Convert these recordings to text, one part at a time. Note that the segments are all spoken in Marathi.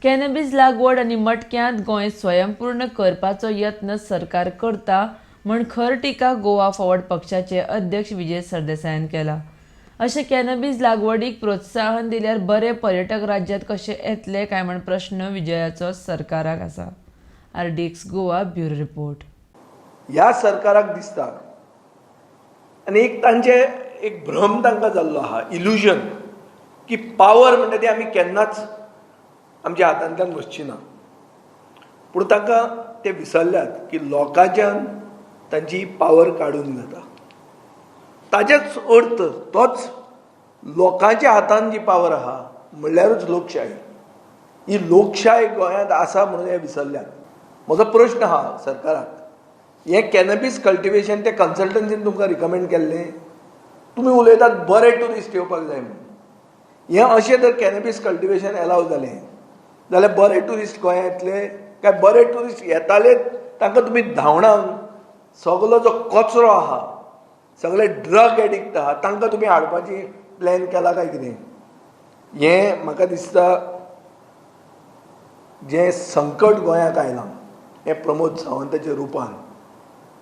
कॅनबिस लागवड आनी मटक्यांत गोंय स्वयंपूर्ण करपाचो यत्न सरकार करता म्हण खर टिका गोवा फॉवर्ड पक्षाचे अध्यक्ष विजय सरदेसायान केला. अशें कॅनबिस लागवडीक प्रोत्साहन दिल्यार बरे पर्यटक राज्यांत कशे येतले काय म्हण प्रश्न विजयाचो सरकाराक आसा. RDX Goa bureau report. ह्या सरकाराक दिसता आनी एक भ्रम तांकां जाल्लो आहा, इल्युजन, की पावर म्हणटा ती आमी केन्नाच आमच्या हातांतल्यान वचची ना. पूण तांकां ते विसरल्यात की लोकांच्यान तांची पावर काडून जाता. ताजेच अर्थ तोच लोकांच्या हातान जी पावर आहा म्हणल्यारूच लोकशाही. ही लोकशाही गोंयांत आसा म्हणून हे विसरल्यात. म्हजो प्रश्न आहा सरकाराक, हें कॅनबिस कल्टिवेशन ते कन्सल्टन्सीन तुमकां रिकमेंड केल्लें, तुमी उलयतात बरे ट्युरिस्ट येवपाक जाय म्हणून. हें अशें जर कॅनबिस कल्टिवेशन एलाव जालें जाल्यार बरे ट्युरिस्ट गोंयांत येतले काय बरे ट्युरिस्ट येताले तांकां तुमी धांवडावन सगलो जो कचरो आहा, सगळे ड्रग एडिक्ट आहा तांकां तुमी हाडपाची प्लॅन केला काय कितें? हें म्हाका दिसता जें संकट गोंयांत आयलां हें प्रमोद सावंताच्या रुपान,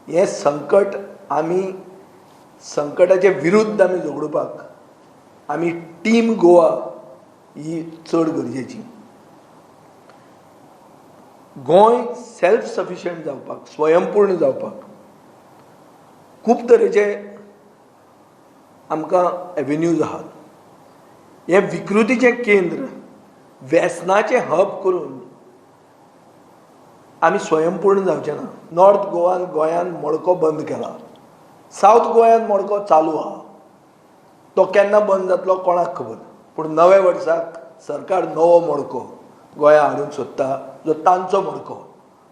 हें संकट आमी संकटाचे विरुद्ध आमी झगडपाक आमी टीम गोवा ही चड गरजेची. गोंय सेल्फ सफिशियंट जावपाक, स्वयंपूर्ण जावपाक खूब तरेचे आमकां एवेन्यूज आहात. हें विकृतीचें केंद्र, वेसनाचें हब करून आमी स्वयंपूर्ण जावचे ना. नॉर्थ गोंयान मडको बंद केला, सावथ गोंयान मडको चालू आहा. तो केन्ना बंद जातलो कोणाक खबर. पूण नव्या वर्साक सरकार नवो मडको गोंयांत हाडूंक सोदता, जो तांचो मडको,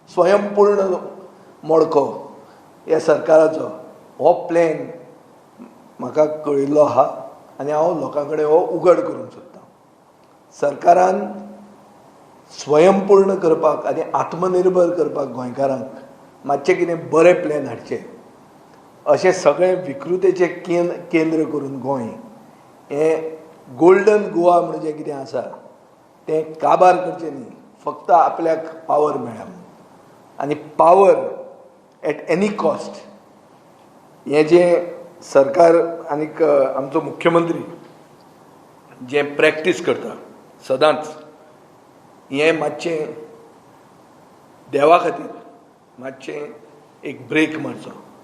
स्वयंपूर्ण मडको ह्या सरकाराचो. हो प्लॅन म्हाका कळिल्लो आहा आनी हांव लोकां कडेन हो उघड करूंक सोदतां. सरकारान स्वयंपूर्ण करपाक आनी आत्मनिर्भर करपाक गोंयकारांक मातशें कितें बरें प्लॅन हाडचे. अशें सगळें विकृतेचें केंद्र करून गोंय हें गोल्डन गोवा म्हणून जें कितें आसा तें काबार करचें न्ही, फक्त आपल्याक पावर मेळ्ळ्या म्हणून. आनी पावर एट एनी कॉस्ट हें जें सरकार आनीक आमचो मुख्यमंत्री जें प्रॅक्टीस करता सदांच, हें मातशें देवा खातीर मातशें एक ब्रेक मारचो.